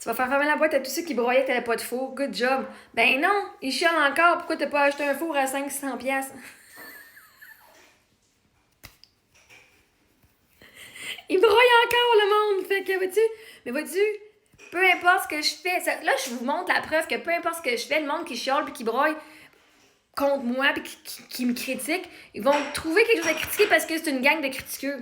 Tu vas faire fermer la boîte à tous ceux qui broyaient que t'avais pas de four. Good job. Ben non, ils chialent encore. Pourquoi t'as pas acheté un four à 500$? Ils broyent encore, le monde. Fait que, vois-tu? Mais vois-tu? Peu importe ce que je fais. Là, je vous montre la preuve que peu importe ce que je fais, le monde qui chiale puis qui broye contre moi puis qui me critique, ils vont trouver quelque chose à critiquer parce que c'est une gang de critiqueux.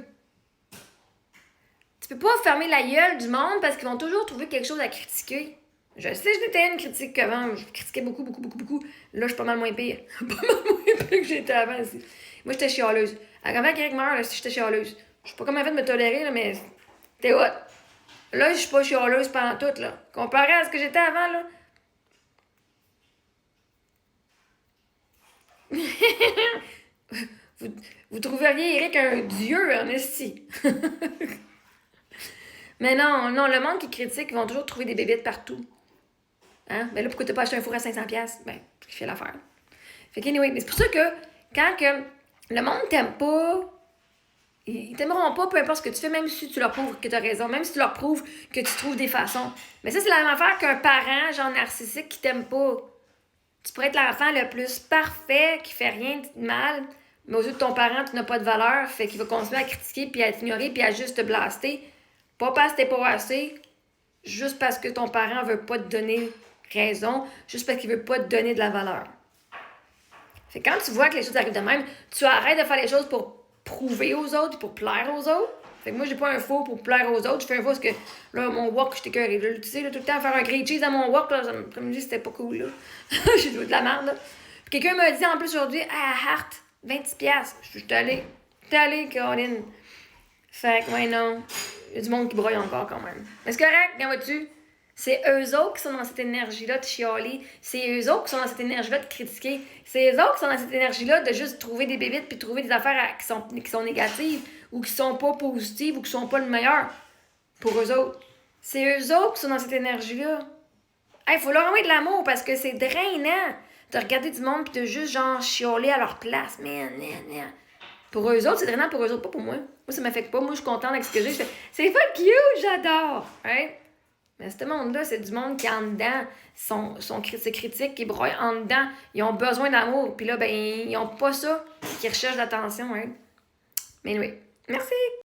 Tu peux pas fermer la gueule du monde parce qu'ils vont toujours trouver quelque chose à critiquer. Je sais, j'étais une critique qu'avant. Je critiquais beaucoup, beaucoup, beaucoup, beaucoup. Là, je suis pas mal moins pire. Pas mal moins pire que j'étais avant aussi. Moi, j'étais chialeuse. Avant qu'Éric meure, là, j'étais chialeuse. Je sais pas comment elle fait de me tolérer, là, mais t'es hot. Là, je suis pas chialeuse pendant tout, là. Comparé à ce que j'étais avant, là. vous trouveriez Eric un dieu en esti. Mais non, le monde qui critique, ils vont toujours trouver des bébites partout. Hein? Ben là, pourquoi t'as pas acheté un four à 500$? Ben, je fais l'affaire. Fait que, anyway, c'est pour ça que quand que le monde t'aime pas, ils t'aimeront pas, peu importe ce que tu fais, même si tu leur prouves que t'as raison, même si tu leur prouves que tu trouves des façons. Mais ça, c'est la même affaire qu'un parent, genre narcissique, qui t'aime pas. Tu pourrais être l'enfant le plus parfait, qui fait rien de mal, mais aux yeux de ton parent, tu n'as pas de valeur, fait qu'il va continuer à critiquer, puis à t'ignorer, puis à juste te blaster. Pas parce que t'es pas assez, juste parce que ton parent veut pas te donner raison, juste parce qu'il veut pas te donner de la valeur. Fait que quand tu vois que les choses arrivent de même, tu arrêtes de faire les choses pour prouver aux autres, pour plaire aux autres. Fait que moi, j'ai pas un faux pour plaire aux autres. Je fais un faux parce que, là, mon wok, j'étais écœurée. Tu sais, là, tout le temps, faire un grilled cheese à mon wok, là, comme je dis, c'était pas cool, là. J'ai de la merde, là. Puis quelqu'un m'a dit, en plus, aujourd'hui, ah, Hart, 20$. Je suis allée, Caroline. Fait que, ouais, non. Il y a du monde qui broye encore, quand même. Mais c'est correct, bien vois-tu. C'est eux autres qui sont dans cette énergie-là de chialer. C'est eux autres qui sont dans cette énergie-là de critiquer. C'est eux autres qui sont dans cette énergie-là de juste trouver des bébites puis trouver des affaires qui sont négatives ou qui sont pas positives ou qui sont pas le meilleur pour eux autres. C'est eux autres qui sont dans cette énergie-là. Hey, faut leur envoyer de l'amour parce que c'est drainant de regarder du monde puis de juste genre chialer à leur place. Man. Pour eux autres, c'est drainant pour eux autres, pas pour moi. Moi, ça m'affecte pas. Moi, je suis contente avec ce que j'ai. C'est pas cute, j'adore. Right? Mais ce monde-là, c'est du monde qui, en dedans, sont critiques, qui broient en dedans. Ils ont besoin d'amour. Puis là, ben, ils ont pas ça. Ils recherchent l'attention. Hein? Mais oui. Merci.